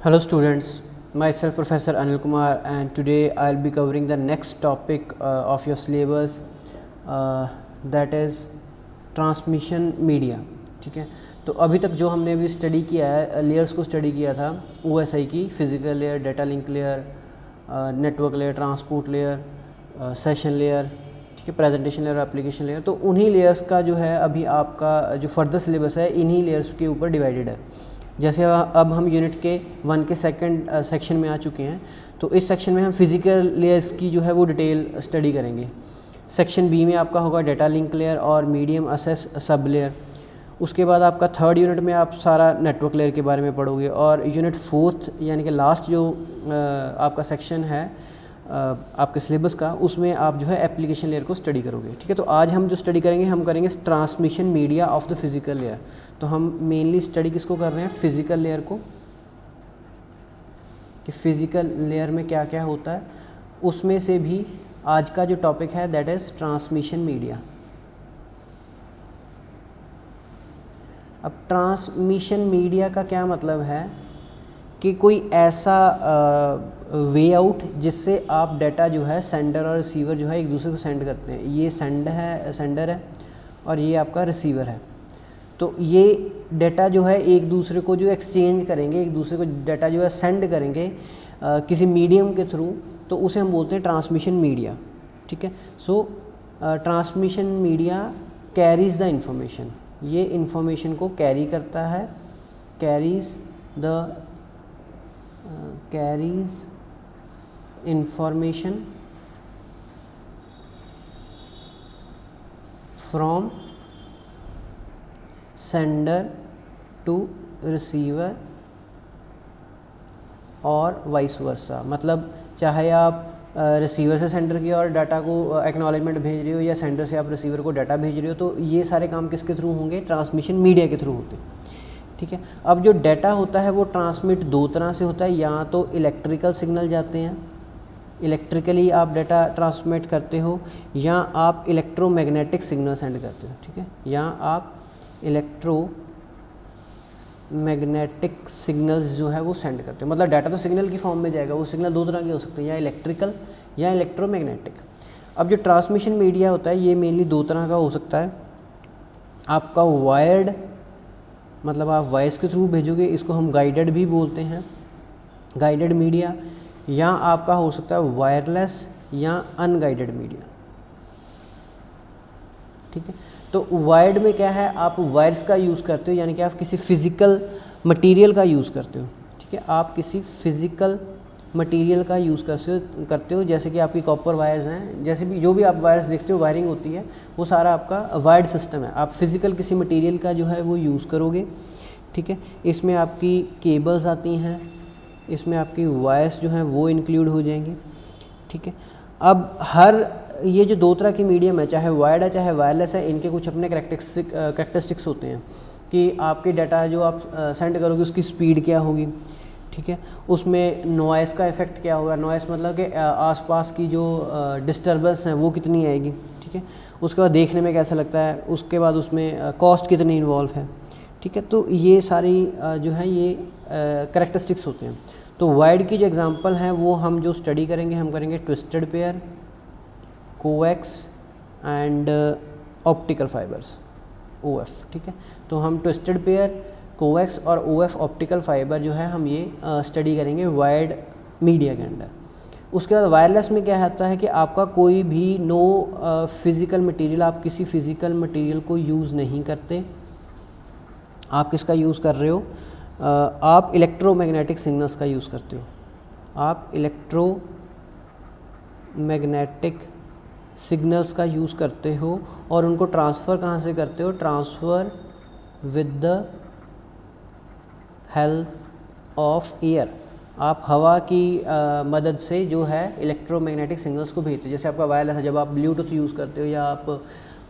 Hello students, myself Professor Anil Kumar and today I'll be covering the next topic of your syllabus that is transmission media. ठीक है, तो अभी तक जो हमने अभी स्टडी किया है लेयर्स को स्टडी किया था OSI की, physical layer, data link layer, network layer, transport layer, session layer, ठीक है, प्रेजेंटेशन लेयर, एप्लीकेशन लेयर। तो उन्हीं लेयर्स का जो है अभी आपका जो फर्दर सिलेबस है इन्हीं लेयर्स के ऊपर डिवाइडेड है। जैसे अब हम यूनिट के 1 के सेकंड सेक्शन में आ चुके हैं, तो इस सेक्शन में हम फिज़िकल लेयर्स की जो है वो डिटेल स्टडी करेंगे। सेक्शन बी में आपका होगा डेटा लिंक लेयर और मीडियम एक्सेस सब लेयर। उसके बाद आपका थर्ड यूनिट में आप सारा नेटवर्क लेयर के बारे में पढ़ोगे और यूनिट फोर्थ यानी कि लास्ट जो आपका सेक्शन है आपके सिलेबस का, उसमें आप जो है एप्लीकेशन लेयर को स्टडी करोगे। ठीक है, तो आज हम जो स्टडी करेंगे हम करेंगे transmission media of the physical layer. तो हम मेनली स्टडी किसको कर रहे हैं? फिज़िकल लेयर को, कि फिज़िकल लेयर में क्या क्या होता है। उसमें से भी आज का जो टॉपिक है दैट इज़ ट्रांसमिशन मीडिया। अब ट्रांसमिशन मीडिया का क्या मतलब है कि कोई ऐसा वे आउट जिससे आप डाटा जो है सेंडर और रिसीवर जो है एक दूसरे को सेंड करते हैं। ये सेंडर है और ये आपका रिसीवर है। तो ये डाटा जो है एक दूसरे को जो एक्सचेंज करेंगे, एक दूसरे को डाटा जो है सेंड करेंगे किसी मीडियम के थ्रू, तो उसे हम बोलते हैं ट्रांसमिशन मीडिया। ठीक है, so transmission media carries the information, ये इंफॉर्मेशन को कैरी करता है, carries information from sender to receiver और वाइस वर्सा। मतलब चाहे आप रिसीवर से सेंडर की और डाटा को एक्नॉलेजमेंट भेज रहे हो या सेंडर से आप रिसीवर को डाटा भेज रहे हो, तो ये सारे काम किसके थ्रू होंगे? ट्रांसमिशन मीडिया के थ्रू होते हैं। ठीक है, अब जो डाटा होता है वो ट्रांसमिट दो तरह से होता है, या तो इलेक्ट्रिकल सिग्नल जाते हैं, इलेक्ट्रिकली आप डाटा ट्रांसमिट करते हो, या आप इलेक्ट्रोमैग्नेटिक सिग्नल सेंड करते हो। ठीक है, या आप इलेक्ट्रोमैग्नेटिक सिग्नल्स जो है वो सेंड करते हो। मतलब डाटा तो सिग्नल की फॉर्म में जाएगा, वो सिग्नल दो तरह के हो सकते हैं, या इलेक्ट्रिकल या इलेक्ट्रोमैग्नेटिक। अब जो ट्रांसमिशन मीडिया होता है ये मेनली दो तरह का हो सकता है। आपका वायर्ड, मतलब आप वॉइस के थ्रू भेजोगे, इसको हम गाइडेड भी बोलते हैं, गाइडेड मीडिया, या आपका हो सकता है वायरलेस या अनगाइडेड मीडिया। ठीक है, तो वायर्ड में क्या है, आप वायर्स का यूज़ करते हो, यानी कि आप किसी फिज़िकल मटेरियल का यूज़ करते हो। ठीक है, आप किसी फिज़िकल मटेरियल का यूज़ करते हो, जैसे कि आपकी कॉपर वायर्स हैं, जैसे भी जो भी आप वायर्स देखते हो, वायरिंग होती है, वो सारा आपका वायर्ड सिस्टम है। आप फिज़िकल किसी मटेरियल का जो है वो यूज़ करोगे। ठीक है, इसमें आपकी केबल्स आती हैं, इसमें आपकी वायर्स जो हैं वो इंक्लूड हो जाएंगी। ठीक है, अब हर ये जो दो तरह की मीडियम है, चाहे वायर्ड है चाहे वायरलेस है, इनके कुछ अपने करेक्टरिस्टिक्स होते हैं कि आपके डाटा जो आप सेंड करोगे उसकी स्पीड क्या होगी। ठीक है, उसमें नॉइस का इफ़ेक्ट क्या होगा, नॉइस मतलब कि आसपास की जो डिस्टर्बेंस है वो कितनी आएगी। ठीक है, उसके बाद देखने में कैसा लगता है, उसके बाद उसमें कॉस्ट कितनी इन्वॉल्व है। ठीक है, तो ये सारी जो है ये करेक्टरिस्टिक्स होते हैं। तो वायर्ड की जो एग्जांपल हैं वो हम जो स्टडी करेंगे, हम करेंगे twisted pair, coax and optical fibres, OF। ठीक है, तो हम ट्विस्टेड पेयर, कोएक्स और OF ऑप्टिकल फाइबर जो है हम ये स्टडी करेंगे वायर्ड मीडिया के अंदर। उसके बाद वायरलेस में क्या होता है कि आपका कोई भी फिज़िकल मटेरियल, आप किसी फिज़िकल मटेरियल को यूज़ नहीं करते। आप किसका यूज़ कर रहे हो? आप इलेक्ट्रोमैग्नेटिक सिग्नल्स का यूज़ करते हो। आप इलेक्ट्रोमैग्नेटिक सिग्नल्स का यूज़ करते हो और उनको ट्रांसफ़र कहाँ से करते हो? Transfer with the help of air. आप हवा की मदद से जो है इलेक्ट्रोमैग्नेटिक सिग्नल्स को भेजते हो। जैसे आपका वायरलेस है, जब आप ब्लूटूथ यूज़ करते हो, या आप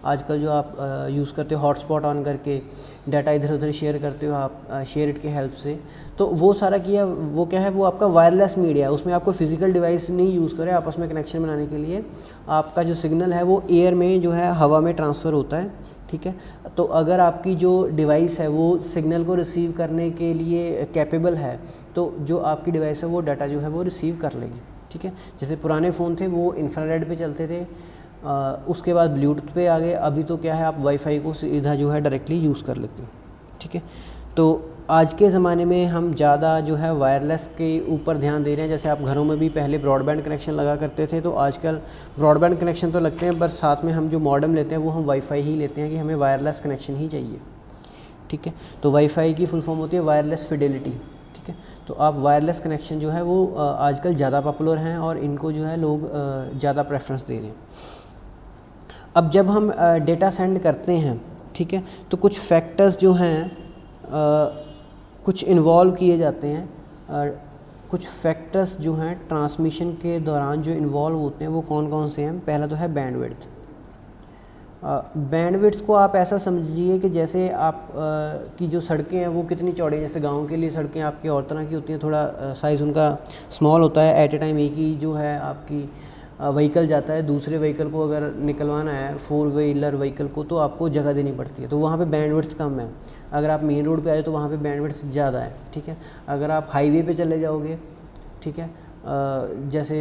आजकल जो आप यूज़ करते हो हॉटस्पॉट ऑन करके डाटा इधर उधर शेयर करते हो आप शेयर इट के हेल्प से, तो वो सारा किया वो क्या है, वो आपका वायरलेस मीडिया है। उसमें आपको फिज़िकल डिवाइस नहीं यूज़ करें, आपस में कनेक्शन बनाने के लिए आपका जो सिग्नल है वो एयर में जो है हवा में ट्रांसफ़र होता है। ठीक है, तो अगर आपकी जो डिवाइस है वो सिग्नल को रिसीव करने के लिए कैपेबल है तो जो आपकी डिवाइस है वो डाटा जो है वो रिसीव कर लेगी, ठीक है। जैसे पुराने फ़ोन थे वो इंफ्रारेड पे चलते थे, उसके बाद ब्लूटूथ पे आ गए, अभी तो क्या है आप वाईफाई को सीधा जो है डायरेक्टली यूज़ कर लेते हो, ठीक है। तो आज के ज़माने में हम ज़्यादा जो है वायरलेस के ऊपर ध्यान दे रहे हैं। जैसे आप घरों में भी पहले ब्रॉडबैंड कनेक्शन लगा करते थे, तो आजकल ब्रॉडबैंड कनेक्शन तो लगते हैं पर साथ में हम जो मॉडेम लेते हैं वो हम वाईफाई ही लेते हैं कि हमें वायरलेस कनेक्शन ही चाहिए, ठीक है। तो वाईफाई की फुल फॉर्म होती है वायरलेस फिडेलिटी, ठीक है। तो आप वायरलेस कनेक्शन जो है वो आजकल ज़्यादा पॉपुलर हैं और इनको जो है लोग ज़्यादा प्रेफरेंस दे रहे हैं। अब जब हम डेटा सेंड करते हैं, ठीक है, तो कुछ फैक्टर्स जो हैं कुछ इन्वॉल्व किए जाते हैं। कुछ फैक्टर्स जो हैं ट्रांसमिशन के दौरान जो इन्वॉल्व होते हैं वो कौन कौन से हैं। पहला तो है बैंडविड्थ। बैंडविड्थ को आप ऐसा समझिए कि जैसे आप की जो सड़कें हैं वो कितनी चौड़ी हैं। जैसे गांव के लिए सड़कें आपकी और तरह की होती हैं, थोड़ा साइज़ उनका स्मॉल होता है। एट ए टाइम एक ही जो है आपकी व्हीकल जाता है, दूसरे व्हीकल को अगर निकलवाना है 4 व्हीलर व्हीकल को तो आपको जगह देनी पड़ती है, तो वहाँ पे बैंडविड्थ कम है। अगर आप मेन रोड पे आए तो वहाँ पे बैंडविड्थ ज़्यादा है, ठीक है। अगर आप हाईवे पे चले जाओगे, ठीक है, जैसे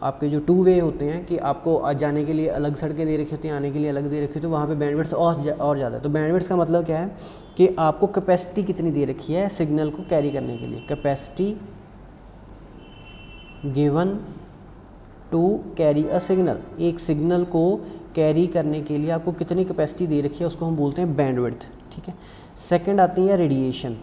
आपके जो 2 वे होते हैं कि आपको जाने के लिए अलग सड़कें दे रखी होती हैं, आने के लिए अलग दे रखी होती है, तो वहाँ पे बैंडविड्थ और ज़्यादा है। तो बैंडविड्थ का मतलब क्या है कि आपको कैपेसिटी कितनी दे रखी है सिग्नल को कैरी करने के लिए। Capacity given to carry a signal, एक सिग्नल को कैरी करने के लिए आपको कितनी कैपेसिटी दे रखी है उसको हम बोलते हैं बैंडविड्थ, ठीक है। सेकंड आती है रेडिएशन,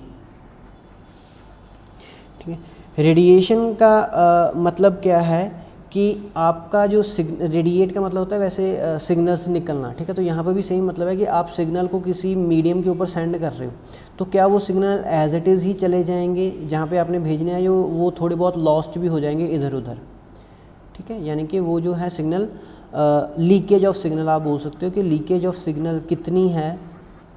ठीक है। रेडिएशन का मतलब क्या है कि आपका जो रेडिएट का मतलब होता है वैसे सिग्नल से निकलना, ठीक है। तो यहाँ पर भी सेम मतलब है कि आप सिग्नल को किसी मीडियम के ऊपर सेंड कर रहे हो तो क्या वो सिग्नल एज इट इज़ ही चले जाएंगे जहाँ पे आपने भेजने हैं, जो वो थोड़े बहुत लॉस्ट भी हो जाएंगे इधर उधर, ठीक है। यानी कि वो जो है सिग्नल लीकेज ऑफ सिग्नल आप बोल सकते हो कि लीकेज ऑफ सिग्नल कितनी है,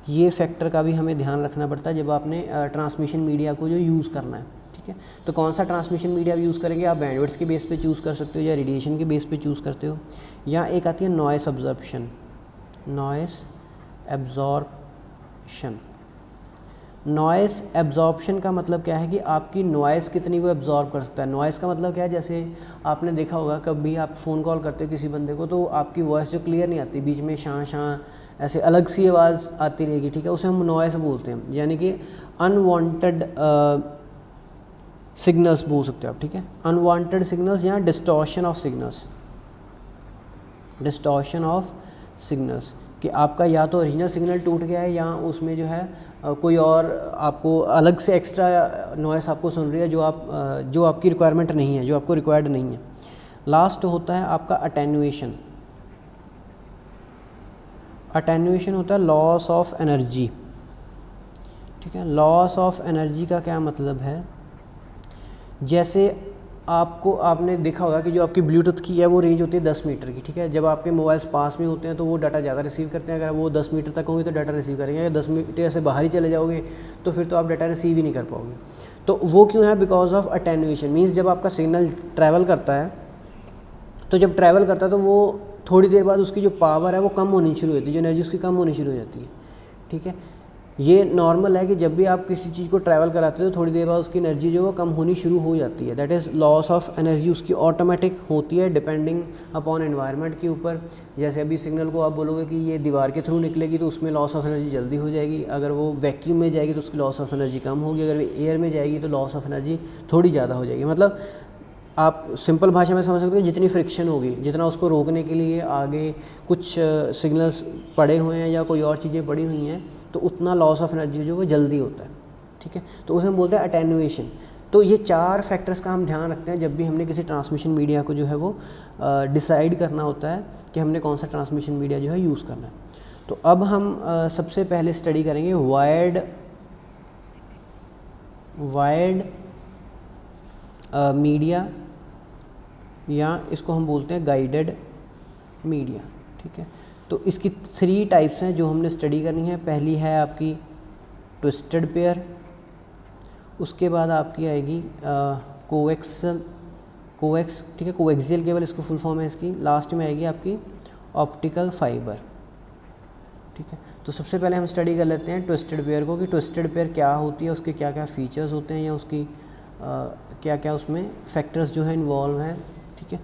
ये फैक्टर का भी हमें ध्यान रखना पड़ता है जब आपने ट्रांसमिशन मीडिया को जो यूज़ करना है, ठीक है। तो कौन सा ट्रांसमिशन मीडिया यूज़ करेंगे आप बैंडविड्थ के बेस पे चूज़ कर सकते हो या रेडिएशन के बेस पे चूज़ करते हो। या एक आती है noise absorption. Noise absorption, noise absorption का मतलब क्या है कि आपकी नॉइस कितनी वो एब्जॉर्ब कर सकता है। नॉइस का मतलब क्या है, जैसे आपने देखा होगा कभी आप फ़ोन कॉल करते हो किसी बंदे को तो आपकी वॉइस जो क्लियर नहीं आती, बीच में शां शां ऐसे अलग सी आवाज़ आती रहेगी, ठीक है, उसे हम नॉइस बोलते हैं। यानी कि अनवांटेड सिग्नल्स बोल सकते हो आप, ठीक है। अनवांटेड सिग्नल्स या distortion of signals, distortion of signals कि आपका या तो ओरिजिनल सिग्नल टूट गया है या उसमें जो है कोई और आपको अलग से एक्स्ट्रा नॉइस आपको सुन रही है जो आपकी रिक्वायरमेंट नहीं है, जो आपको रिक्वायर्ड नहीं है। लास्ट होता है आपका अटेन्यूएशन। अटेन्यूएशन होता है लॉस ऑफ एनर्जी, ठीक है। लॉस ऑफ एनर्जी का क्या मतलब है, जैसे आपने देखा होगा कि जो आपकी ब्लूटूथ की है वो रेंज होती है 10 मीटर की, ठीक है। जब आपके मोबाइल्स पास में होते हैं तो वो डाटा ज़्यादा रिसीव करते हैं। अगर वो 10 मीटर तक होंगे तो डाटा रिसीव करेंगे, अगर 10 मीटर से बाहर ही चले जाओगे तो फिर तो आप डाटा रिसीव ही नहीं कर पाओगे। तो वो क्यों है, बिकॉज ऑफ अटेन्यूएशन। मीन्स जब आपका सिग्नल ट्रैवल करता है तो जब ट्रैवल करता है तो वो थोड़ी देर बाद उसकी जो पावर है वो कम होनी शुरू होती है, जो एनर्जी उसकी कम होनी शुरू हो जाती है, ठीक है। ये नॉर्मल है कि जब भी आप किसी चीज़ को ट्रैवल कराते हो तो थोड़ी देर बाद उसकी एनर्जी जो वो कम होनी शुरू हो जाती है। That is loss of energy, उसकी ऑटोमेटिक होती है डिपेंडिंग अपॉन एनवायरनमेंट के ऊपर। जैसे अभी सिग्नल को आप बोलोगे कि ये दीवार के थ्रू निकलेगी तो उसमें लॉस ऑफ एनर्जी जल्दी हो जाएगी। अगर वो वैक्यूम में जाएगी तो उसकी लॉस ऑफ एनर्जी कम होगी। अगर वो एयर में जाएगी तो लॉस ऑफ एनर्जी थोड़ी ज़्यादा हो जाएगी। मतलब आप सिंपल भाषा में समझ सकते हो, जितनी फ्रिक्शन होगी, जितना उसको रोकने के लिए आगे कुछ सिग्नल्स पड़े हुए हैं या कोई और चीज़ें पड़ी हुई हैं तो उतना लॉस ऑफ एनर्जी जो वो जल्दी होता है, ठीक है। तो उसे हम बोलते हैं अटेन्यूएशन। तो ये 4 फैक्टर्स का हम ध्यान रखते हैं जब भी हमने किसी ट्रांसमिशन मीडिया को जो है वो डिसाइड करना होता है कि हमने कौन सा ट्रांसमिशन मीडिया जो है यूज़ करना है। तो अब हम सबसे पहले स्टडी करेंगे वायर्ड मीडिया या इसको हम बोलते हैं गाइडेड मीडिया, ठीक है। तो इसकी 3 टाइप्स हैं जो हमने स्टडी करनी है। पहली है आपकी ट्विस्टेड पेयर, उसके बाद आपकी आएगी कोएक्स, ठीक है, कोएक्सियल केबल इसको फुल फॉर्म है इसकी। लास्ट में आएगी आपकी ऑप्टिकल फाइबर, ठीक है। तो सबसे पहले हम स्टडी कर लेते हैं ट्विस्टेड पेयर को कि ट्विस्टेड पेयर क्या होती है, उसके क्या क्या फीचर्स होते हैं या उसकी क्या क्या उसमें फैक्टर्स जो है इन्वॉल्व हैं। ठीक है,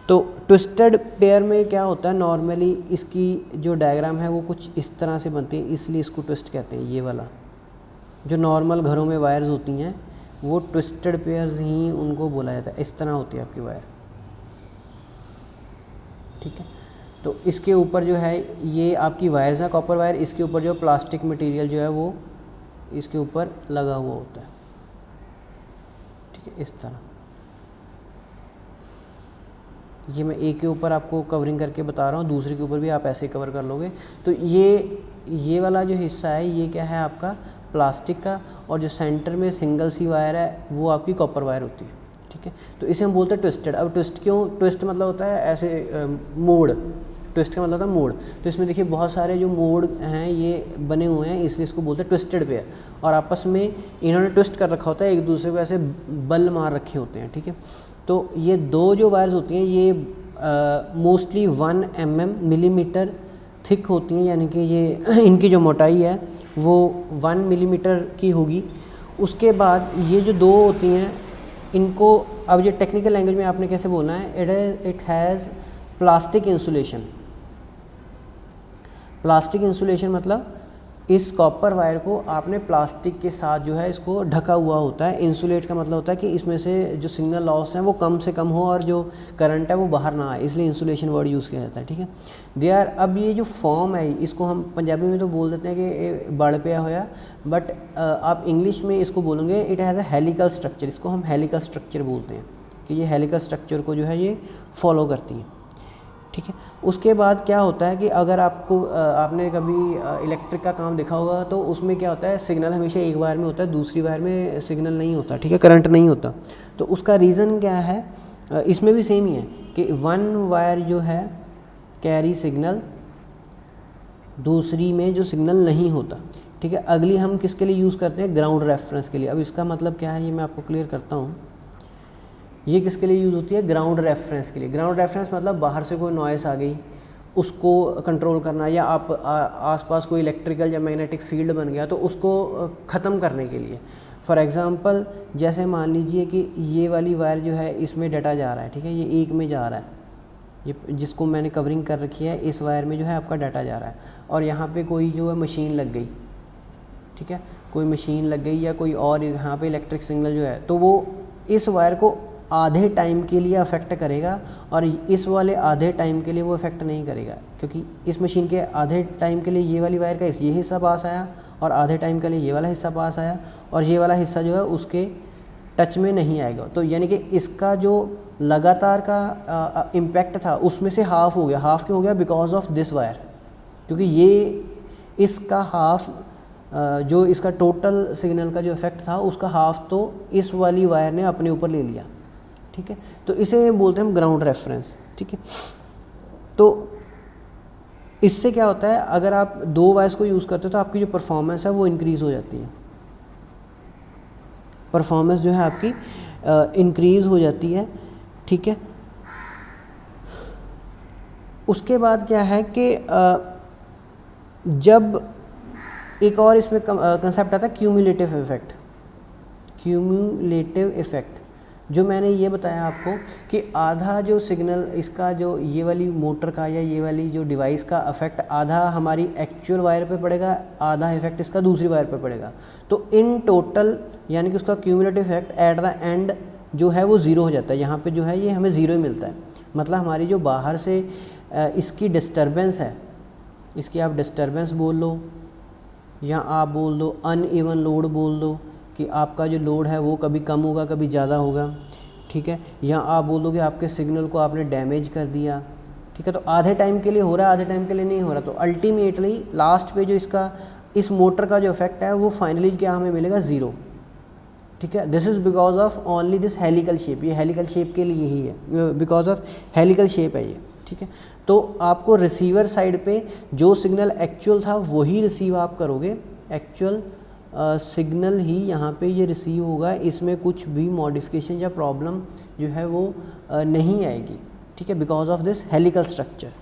तो ट्विस्टेड पेयर में क्या होता है, नॉर्मली इसकी जो डायग्राम है वो कुछ इस तरह से बनती है, इसलिए इसको ट्विस्ट कहते हैं। ये वाला जो नॉर्मल घरों में वायर्स होती हैं वो ट्विस्टेड पेयर्स ही उनको बोला जाता है। इस तरह होती है आपकी वायर। ठीक है, तो इसके ऊपर जो है ये आपकी वायर्स है कॉपर वायर, इसके ऊपर जो प्लास्टिक मटेरियल जो है वो इसके ऊपर लगा हुआ होता है। ठीक है, इस तरह ये मैं एक के ऊपर आपको कवरिंग करके बता रहा हूँ, दूसरे के ऊपर भी आप ऐसे कवर कर लोगे। तो ये वाला जो हिस्सा है ये क्या है आपका प्लास्टिक का, और जो सेंटर में सिंगल सी वायर है वो आपकी कॉपर वायर होती है। ठीक है, तो इसे हम बोलते हैं ट्विस्टेड। अब ट्विस्ट क्यों, ट्विस्ट मतलब होता है ऐसे मोड़, ट्विस्ट का मतलब होता है मोड़। तो इसमें देखिए बहुत सारे जो मोड़ हैं ये बने हुए हैं, इसलिए इसको बोलते हैं ट्विस्टेड पेयर। और आपस में इन्होंने ट्विस्ट कर रखा होता है, एक दूसरे को ऐसे बल मार रखे होते हैं। ठीक है, तो ये दो जो वायर्स होती हैं ये मोस्टली 1 मिलीमीटर थिक होती हैं, यानी कि ये इनकी जो मोटाई है वो 1 मिलीमीटर की होगी। उसके बाद ये जो दो होती हैं इनको, अब ये टेक्निकल लैंग्वेज में आपने कैसे बोलना है, it has plastic insulation. Plastic insulation मतलब इस कॉपर वायर को आपने प्लास्टिक के साथ जो है इसको ढका हुआ होता है। इंसुलेट का मतलब होता है कि इसमें से जो सिग्नल लॉस है वो कम से कम हो और जो करंट है वो बाहर ना आए, इसलिए इंसुलेशन वर्ड यूज़ किया जाता है। ठीक है, अब ये जो फॉर्म है इसको हम पंजाबी में तो बोल देते हैं कि बड़ पिया होया, बट आप इंग्लिश में इसको बोलेंगे it has a helical structure. इसको हम हेलिकल स्ट्रक्चर बोलते हैं कि ये हेलिकल स्ट्रक्चर को जो है ये फॉलो करती हैं। ठीक है, उसके बाद क्या होता है कि अगर आपने कभी इलेक्ट्रिक का काम देखा होगा तो उसमें क्या होता है, सिग्नल हमेशा एक वायर में होता है, दूसरी वायर में सिग्नल नहीं होता। ठीक है, करंट नहीं होता। तो उसका रीज़न क्या है, इसमें भी सेम ही है कि 1 वायर जो है कैरी सिग्नल, दूसरी में जो सिग्नल नहीं होता। ठीक है, अगली हम किसके लिए यूज़ करते हैं, ग्राउंड रेफरेंस के लिए। अब इसका मतलब क्या है ये मैं आपको क्लियर करता हूँ। ये किसके लिए यूज़ होती है, ग्राउंड रेफरेंस के लिए। ग्राउंड रेफरेंस मतलब बाहर से कोई नॉइस आ गई उसको कंट्रोल करना, या आप आसपास कोई इलेक्ट्रिकल या मैग्नेटिक फील्ड बन गया तो उसको ख़त्म करने के लिए। फॉर एग्ज़ाम्पल जैसे मान लीजिए कि ये वाली वायर जो है इसमें डाटा जा रहा है। ठीक है, ये एक में जा रहा है, ये जिसको मैंने कवरिंग कर रखी है इस वायर में जो है आपका डाटा जा रहा है, और यहाँ पे कोई जो है मशीन लग गई। ठीक है, कोई मशीन लग गई या कोई और यहाँ पे इलेक्ट्रिक सिग्नल जो है, तो वो इस वायर को आधे टाइम के लिए अफेक्ट करेगा और इस वाले आधे टाइम के लिए वो अफेक्ट नहीं करेगा, क्योंकि इस मशीन के आधे टाइम के लिए ये वाली वायर का ये हिस्सा पास आया और आधे टाइम के लिए ये वाला हिस्सा पास आया, और ये वाला हिस्सा जो है उसके टच में नहीं आएगा। तो यानी कि इसका जो लगातार का इम्पैक्ट था उसमें से हाफ़ हो गया। हाफ़ क्यों हो गया, बिकॉज ऑफ दिस वायर, क्योंकि ये इसका हाफ़ जो इसका टोटल सिग्नल का जो इफेक्ट था उसका हाफ़ तो इस वाली वायर ने अपने ऊपर ले लिया। ठीक है, तो इसे बोलते हैं हम ग्राउंड रेफरेंस। ठीक है, तो इससे क्या होता है, अगर आप दो वायर्स को यूज़ करते हो तो आपकी जो परफॉर्मेंस है वो इंक्रीज़ हो जाती है। परफॉर्मेंस जो है आपकी इंक्रीज़ हो जाती है। ठीक है, उसके बाद क्या है कि जब एक और इसमें कंसेप्ट आता है क्यूमुलेटिव इफ़ेक्ट। क्यूमुलेटिव इफ़ेक्ट जो मैंने ये बताया आपको कि आधा जो सिग्नल इसका जो ये वाली मोटर का या ये वाली जो डिवाइस का इफेक्ट आधा हमारी एक्चुअल वायर पे पड़ेगा, आधा इफेक्ट इसका दूसरी वायर पे पड़ेगा। तो इन टोटल यानी कि उसका cumulative effect at the end जो है वो ज़ीरो हो जाता है। यहाँ पे जो है ये हमें ज़ीरो ही मिलता है। मतलब हमारी जो बाहर से इसकी डिस्टर्बेंस है, इसकी आप डिस्टर्बेंस बोल लो या आप बोल दो अनइवन लोड बोल दो कि आपका जो लोड है वो कभी कम होगा कभी ज़्यादा होगा। ठीक है, या आप बोल दो कि आपके सिग्नल को आपने डैमेज कर दिया। ठीक है, तो आधे टाइम के लिए हो रहा है, आधे टाइम के लिए नहीं हो रहा। तो अल्टीमेटली लास्ट पे जो इसका इस मोटर का जो इफेक्ट है वो फाइनली क्या हमें मिलेगा, ज़ीरो। ठीक है, this is because of only this helical shape. ये हेलिकल शेप के लिए ही है, बिकॉज ऑफ हेलिकल शेप है ये। ठीक है, तो आपको रिसीवर साइड पे जो सिग्नल एक्चुअल था वही रिसीव आप करोगे, एक्चुअल सिग्नल ही यहाँ पे ये रिसीव होगा। इसमें कुछ भी मॉडिफिकेशन या प्रॉब्लम जो है वो नहीं आएगी। ठीक है, because of this helical structure.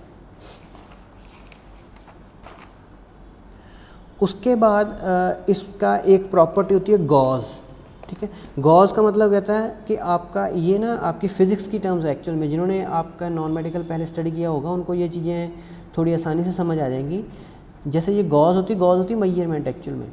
उसके बाद इसका एक प्रॉपर्टी होती है गॉज, ठीक है। गॉज का मतलब कहता है कि आपका ये ना आपकी फ़िज़िक्स की टर्म्स है एक्चुअल में, जिन्होंने आपका नॉन मेडिकल पहले स्टडी किया होगा उनको ये चीज़ें थोड़ी आसानी से समझ आ जाएंगी। जैसे ये गॉज होती मेजरमेंट एक्चुअल में।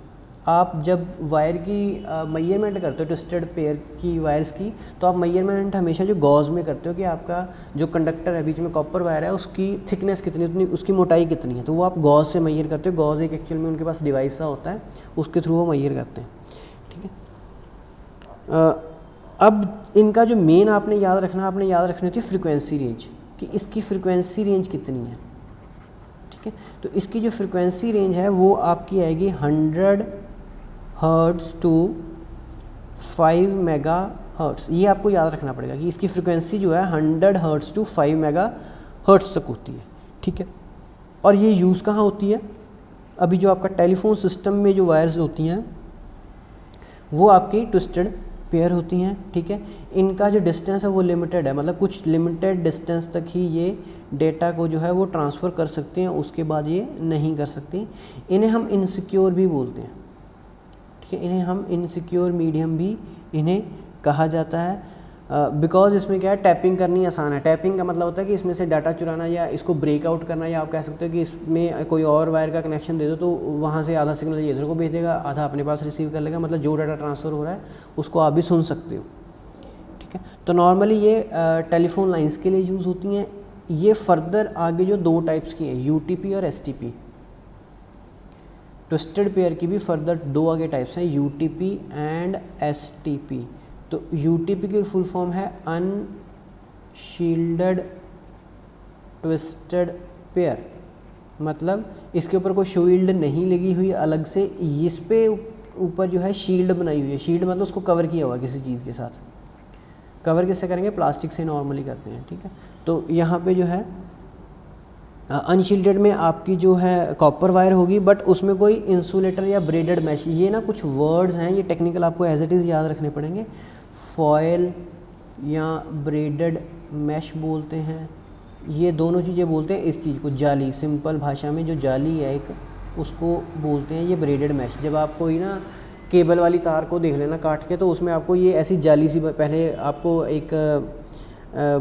आप जब वायर की मेजरमेंट करते हो ट्विस्टेड पेयर की वायर्स की, तो आप मेजरमेंट हमेशा जो गॉज में करते हो कि आपका जो कंडक्टर है बीच में कॉपर वायर है उसकी थिकनेस कितनी, उतनी उसकी मोटाई कितनी है, तो वो आप गॉज से मेजर करते हो। गॉज एक एक्चुअल में उनके पास डिवाइस सा होता है, उसके थ्रू वो मेजर करते हैं, ठीक है। अब इनका जो मेन आपने याद रखनी होती है फ्रिक्वेंसी रेंज, कि इसकी फ्रिक्वेंसी रेंज कितनी है, ठीक है। तो इसकी जो फ्रिक्वेंसी रेंज है वो आपकी आएगी 100 हर्ट्ज़ टू 5 मेगा हर्ट्ज़। ये आपको याद रखना पड़ेगा कि इसकी फ्रिक्वेंसी जो है 100 हर्ट्ज़ टू 5 मेगा हर्ट्ज़ तक होती है, ठीक है। और ये यूज़ कहाँ होती है? अभी जो आपका टेलीफोन सिस्टम में जो वायर्स होती हैं वो आपकी ट्विस्टेड पेयर होती हैं, ठीक है। इनका जो डिस्टेंस है वो लिमिटेड है, मतलब कुछ लिमिटेड डिस्टेंस तक ही ये डेटा को जो है वो ट्रांसफ़र कर सकते हैं, उसके बाद ये नहीं कर सकती। इन्हें हम इनसिक्योर भी बोलते हैं, ठीक है। इन्हें हम इनसिक्योर मीडियम भी इन्हें कहा जाता है, बिकॉज इसमें क्या है, टैपिंग करनी आसान है। टैपिंग का मतलब होता है कि इसमें से डाटा चुराना या इसको ब्रेकआउट करना, या आप कह सकते हो कि इसमें कोई और वायर का कनेक्शन दे दो तो वहाँ से आधा सिग्नल ये इधर को भेज देगा, आधा अपने पास रिसीव कर लेगा, मतलब जो डाटा ट्रांसफ़र हो रहा है उसको आप भी सुन सकते हो, ठीक है। तो नॉर्मली ये टेलीफोन लाइंस के लिए यूज़ होती हैं। ये फर्दर आगे जो 2 टाइप्स की हैं, UTP और STP, ट्विस्टेड पेयर की भी फर्दर 2 आगे टाइप्स हैं, UTP एंड STP। तो UTP की फुल फॉर्म है अनशील्डेड ट्विस्टेड पेयर, मतलब इसके ऊपर कोई शील्ड नहीं लगी हुई अलग से, इस पे ऊपर जो है शील्ड बनाई हुई है। शील्ड मतलब उसको कवर किया हुआ किसी चीज़ के साथ। कवर किससे करेंगे? प्लास्टिक से नॉर्मली करते हैं, ठीक है। तो यहाँ पे जो है अनशील्डेड में आपकी जो है कॉपर वायर होगी, बट उसमें कोई इंसुलेटर या ब्रेडेड मैश, ये ना कुछ वर्ड्स हैं, ये टेक्निकल आपको एज इट इज़ याद रखने पड़ेंगे। फॉयल या ब्रेडेड मैश बोलते हैं, ये दोनों चीज़ें बोलते हैं इस चीज़ को। जाली, सिंपल भाषा में जो जाली है एक, उसको बोलते हैं ये ब्रेडेड मैश। जब आप कोई ना केबल वाली तार को देख लेना काट के, तो उसमें आपको ये ऐसी जाली सी, पहले आपको एक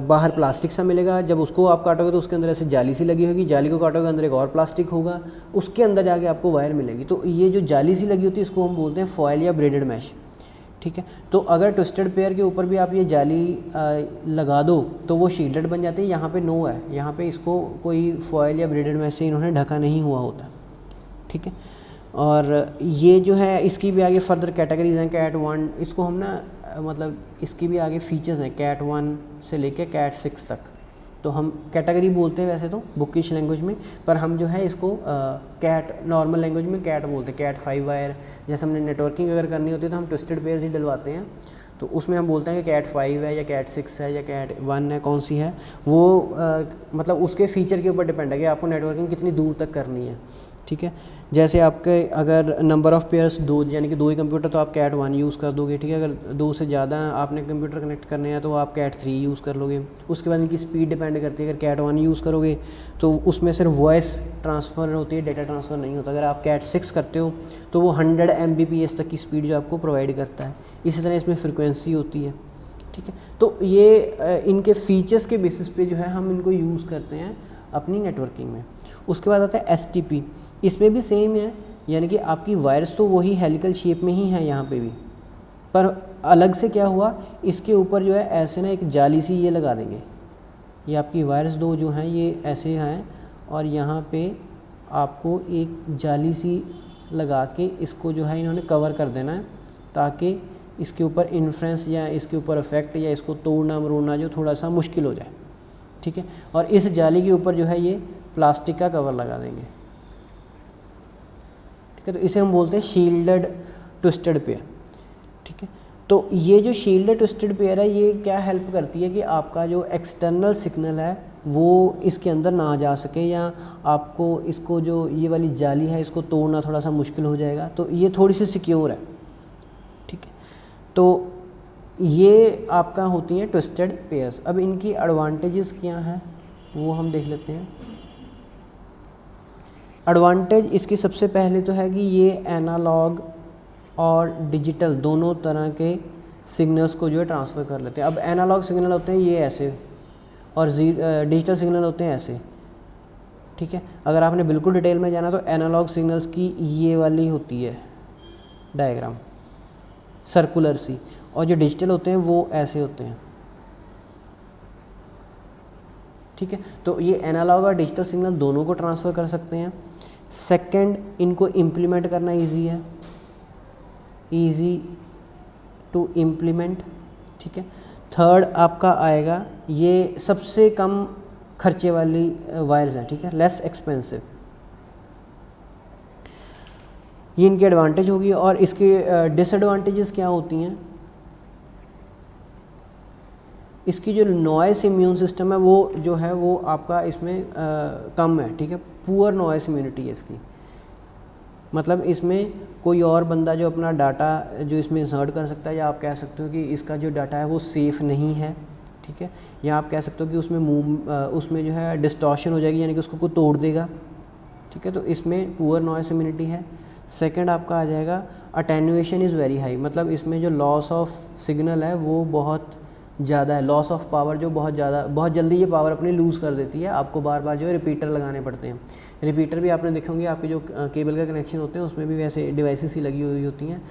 बाहर प्लास्टिक सा मिलेगा, जब उसको आप काटोगे तो उसके अंदर ऐसे जाली सी लगी होगी, जाली को काटोगे अंदर एक और प्लास्टिक होगा, उसके अंदर जाके आपको वायर मिलेगी। तो ये जो जाली सी लगी होती है इसको हम बोलते हैं फॉयल या ब्रेडेड मैश, ठीक है। तो अगर ट्विस्टेड पेयर के ऊपर भी आप ये जाली लगा दो तो वो शील्डेड बन जाती है। यहाँ पे नो है, यहाँ पे इसको कोई फॉयल या ब्रेडेड मैश से इन्होंने ढका नहीं हुआ होता, ठीक है। और ये जो है इसकी भी आगे फर्दर कैटेगरीज हैं, कैट 1, इसको हम ना मतलब इसकी भी आगे फीचर्स हैं, कैट 1 से लेके कैट 6 तक। तो हम कैटेगरी बोलते हैं वैसे तो बुकिश लैंग्वेज में, पर हम जो है इसको कैट नॉर्मल लैंग्वेज में कैट बोलते हैं। कैट 5 वायर, जैसे हमने नेटवर्किंग अगर करनी होती है तो हम ट्विस्टेड पेयर्स ही डलवाते हैं, तो उसमें हम बोलते हैं कि कैट 5 है या कैट 6 है या कैट 1 है, कौन सी है वो मतलब उसके फीचर के ऊपर डिपेंड है कि आपको नेटवर्किंग कितनी दूर तक करनी है, ठीक है। जैसे आपके अगर नंबर ऑफ़ पेयर्स 2 यानी कि 2 ही कंप्यूटर, तो आप कैट 1 यूज़ कर दोगे, ठीक है। अगर 2 से ज़्यादा आपने कंप्यूटर कनेक्ट करने हैं तो आप कैट 3 यूज़ कर लोगे। उसके बाद इनकी स्पीड डिपेंड करती है, अगर कैट 1 यूज़ करोगे तो उसमें सिर्फ वॉइस ट्रांसफ़र होती है, डेटा ट्रांसफ़र नहीं होता। अगर आप कैट 6 करते हो तो वो 100 Mbps तक की स्पीड जो आपको प्रोवाइड करता है। इसी तरह इसमें फ्रिक्वेंसी होती है, ठीक है। तो ये इनके फीचर्स के बेसिस पे जो है हम इनको यूज़ करते हैं अपनी नेटवर्किंग में। उसके बाद आता है STP, इसमें भी सेम है, यानी कि आपकी वायर्स तो वही हेलिकल शेप में ही है यहाँ पे भी, पर अलग से क्या हुआ, इसके ऊपर जो है ऐसे ना एक जाली सी ये लगा देंगे। ये आपकी वायर्स 2 जो हैं ये ऐसे हैं, और यहाँ पे आपको एक जाली सी लगा के इसको जो है इन्होंने कवर कर देना है, ताकि इसके ऊपर इन्फ्लुएंस या इसके ऊपर इफेक्ट या इसको तोड़ना मरोड़ना जो थोड़ा सा मुश्किल हो जाए, ठीक है। और इस जाली के ऊपर जो है ये प्लास्टिक का कवर लगा देंगे, ठीक है। तो इसे हम बोलते हैं शील्डेड ट्विस्टेड पेयर, ठीक है। तो ये जो शील्डेड ट्विस्टेड पेयर है ये क्या हेल्प करती है कि आपका जो एक्सटर्नल सिग्नल है वो इसके अंदर ना जा सके, या आपको इसको जो ये वाली जाली है इसको तोड़ना थोड़ा सा मुश्किल हो जाएगा, तो ये थोड़ी सी सिक्योर है, ठीक है। तो ये आपका होती हैं ट्विस्टेड पेयर्स। अब इनकी एडवांटेजेस क्या हैं वो हम देख लेते हैं। एडवांटेज इसकी सबसे पहले तो है कि ये एनालॉग और डिजिटल दोनों तरह के सिग्नल्स को जो है ट्रांसफ़र कर लेते हैं। अब एनालॉग सिग्नल होते हैं ये ऐसे, और डिजिटल सिग्नल होते हैं ऐसे, ठीक है। अगर आपने बिल्कुल डिटेल में जाना तो एनालॉग सिग्नल्स की ये वाली होती है डायग्राम, सर्कुलर सी, और जो डिजिटल होते हैं वो ऐसे होते हैं, ठीक है। तो ये एनालॉग और डिजिटल सिग्नल दोनों को ट्रांसफ़र कर सकते हैं। सेकंड, इनको इम्प्लीमेंट करना इजी है, इजी टू इम्प्लीमेंट, ठीक है। थर्ड आपका आएगा, ये सबसे कम खर्चे वाली वायर्स हैं, ठीक है, लेस एक्सपेंसिव, ये इनकी एडवांटेज होगी। और इसके डिसएडवांटेजेस क्या होती हैं, इसकी जो नॉइस इम्यून सिस्टम है वो जो है वो आपका इसमें कम है, ठीक है, पुअर नॉइस इम्यूनिटी है इसकी। मतलब इसमें कोई और बंदा जो अपना डाटा जो इसमें इंसर्ट कर सकता है, या आप कह सकते हो कि इसका जो डाटा है वो सेफ़ नहीं है, ठीक है, या आप कह सकते हो कि उसमें जो है डिस्टॉर्शन हो जाएगी, यानी कि उसको कोई तोड़ देगा, ठीक है। तो इसमें पुअर नॉइस इम्यूनिटी है। सेकंड आपका आ जाएगा अटेन्यूएशन इज़ वेरी हाई, मतलब इसमें जो लॉस ऑफ सिग्नल है वो बहुत ज़्यादा है, लॉस ऑफ पावर जो बहुत जल्दी ये पावर अपनी लूज़ कर देती है, आपको बार बार जो है रिपीटर लगाने पड़ते हैं। रिपीटर भी आपने देखा होंगे, आपके जो केबल का कनेक्शन होते हैं उसमें भी वैसे डिवाइसेस ही लगी हुई होती हैं,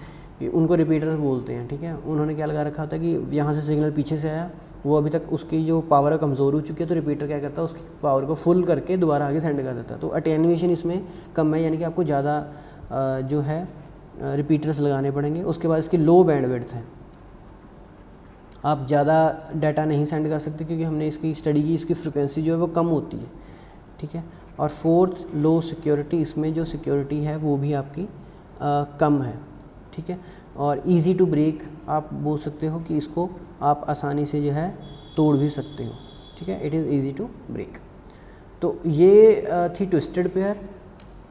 उनको रिपीटर बोलते हैं, ठीक है। उन्होंने क्या लगा रखा होता है कि यहाँ से सिग्नल पीछे से आया, वो अभी तक उसकी जो पावर है कमज़ोर हो चुकी है, तो रिपीटर क्या करता है उसकी पावर को फुल करके दोबारा आगे सेंड कर देता है। तो अटेन्यूएशन इसमें कम है, यानी कि आपको ज़्यादा जो है रिपीटर्स लगाने पड़ेंगे। उसके बाद इसकी लो बैंडविड्थ है, आप ज़्यादा डाटा नहीं सेंड कर सकते क्योंकि हमने इसकी स्टडी की, इसकी फ्रिक्वेंसी जो है वो कम होती है, ठीक है। और फोर्थ, लो सिक्योरिटी, इसमें जो सिक्योरिटी है वो भी आपकी कम है, ठीक है। और इजी टू ब्रेक, आप बोल सकते हो कि इसको आप आसानी से जो है तोड़ भी सकते हो, ठीक है, it is easy to break. तो ये थी ट्विस्टेड पेयर।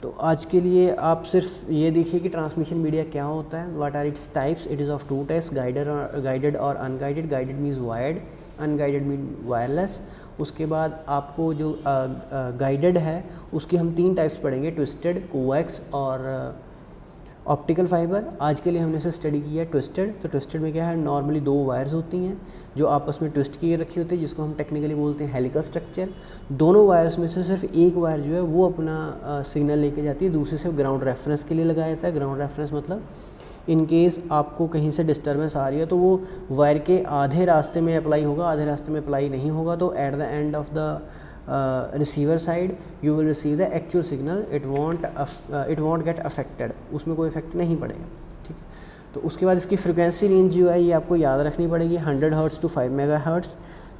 तो आज के लिए आप सिर्फ ये देखिए कि ट्रांसमिशन मीडिया क्या होता है, what are its types. It is of two types, guided और unguided. Guided means wired, unguided mean wireless. उसके बाद आपको जो गाइडेड है उसकी हम 3 टाइप्स पढ़ेंगे, ट्विस्टेड, कोएक्स और ऑप्टिकल फाइबर। आज के लिए हमने से स्टडी की है ट्विस्टेड। तो ट्विस्टेड में क्या है, नॉर्मली 2 वायर्स होती हैं जो आपस में ट्विस्ट किए रखी होती है, जिसको हम टेक्निकली बोलते हैं हेलिकल स्ट्रक्चर। दोनों वायर्स में से सिर्फ एक वायर जो है वो अपना सिग्नल लेके जाती है, दूसरे से ग्राउंड रेफरेंस के लिए लगाया जाता है। ग्राउंड रेफरेंस मतलब इन केस आपको कहीं से डिस्टर्बेंस आ रही है तो वो वायर के आधे रास्ते में अप्लाई होगा, आधे रास्ते में अप्लाई नहीं होगा। तो at the end of the receiver side you will receive the actual signal, it won't get affected, उसमें कोई इफेक्ट नहीं पड़ेगा, ठीक है। तो उसके बाद इसकी फ्रिक्वेंसी रेंज जो है ये आपको याद रखनी पड़ेगी, 100 हर्ट्ज़ टू 5 मेगाहर्ट्ज़।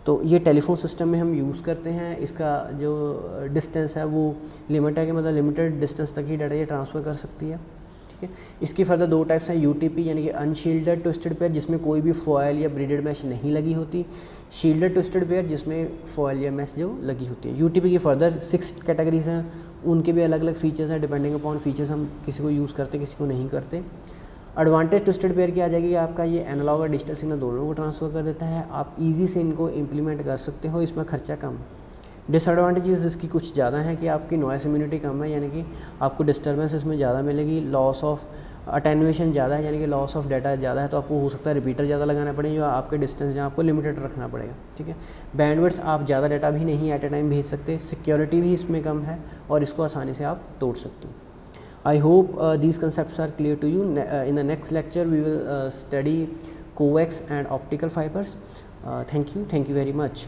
तो ये टेलीफोन सिस्टम में हम यूज़ करते हैं। इसका जो डिस्टेंस है वो लिमिट है कि मतलब लिमिटेड डिस्टेंस तक ही डाटा ये ट्रांसफ़र कर सकती है, ठीक है। इसकी फर्दर 2 टाइप्स हैं, यूटीपी यानी कि अनशील्डेड ट्विस्टेड पेयर, जिसमें कोई भी फॉयल या ब्रीडेड मैश नहीं लगी होती। शील्डेड ट्विस्टेड पेयर, जिसमें फॉयल या मैश जो लगी होती है। यूटीपी की फर्दर 6 कैटेगरीज हैं, उनके भी अलग अलग फीचर्स हैं, डिपेंडिंग अपॉन फीचर्स हम किसी को यूज़ करते किसी को नहीं करते। एडवांटेज ट्विस्टेड पेयर की आ जाएगी, आपका ये एनालॉग और डिजिटल सिग्नल दोनों को ट्रांसफ़र कर देता है, आप ईजी से इनको इम्प्लीमेंट कर सकते हो, इसमें खर्चा कम। डिसएडवांटेजेस इसकी कुछ ज़्यादा हैं कि आपकी नॉइस इम्यूनिटी कम है, यानी कि आपको डिस्टर्बेंस इसमें ज़्यादा मिलेगी। लॉस ऑफ अटेन्यूएशन ज़्यादा है, यानी कि लॉस ऑफ डाटा ज़्यादा है, तो आपको हो सकता है रिपीटर ज़्यादा लगाना पड़े, जो आपके डिस्टेंस जहाँ आपको लिमिटेड रखना पड़ेगा, ठीक है। बैंडविड्थ, आप ज़्यादा डाटा भी नहीं एट ए टाइम भेज सकते। सिक्योरिटी भी इसमें कम है और इसको आसानी से आप तोड़ सकते हो। I hope these concepts are clear to you. In the next lecture we will study coax and optical fibers. Thank you very much.